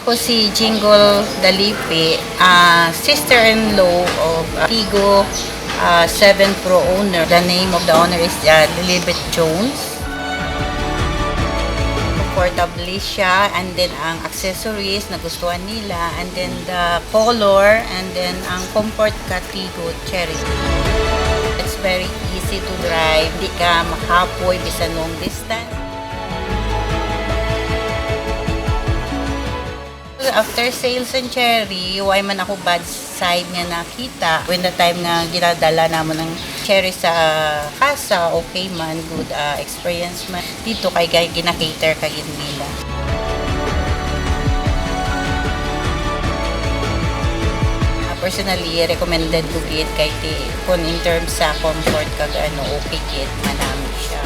Ako si Jingle Dalipe, sister-in-law of Tigo 7 Pro owner. The name of the owner is Lilibet Jones. Comfortably siya, and then ang accessories na gustuhan nila, and then the color, and then ang comfort ka Tigo Cherry. It's very easy to drive, di ka makapoy bisan long distance. After sales and Cherry, why man ako bad side nga nakita. When the time nga ginadala naman ng Cherry sa kasa, okay man, good experience man. Dito kay ginakater kagin nila. Personally, recommended ko gid kay ti kung in terms sa comfort kag okay gid manami siya.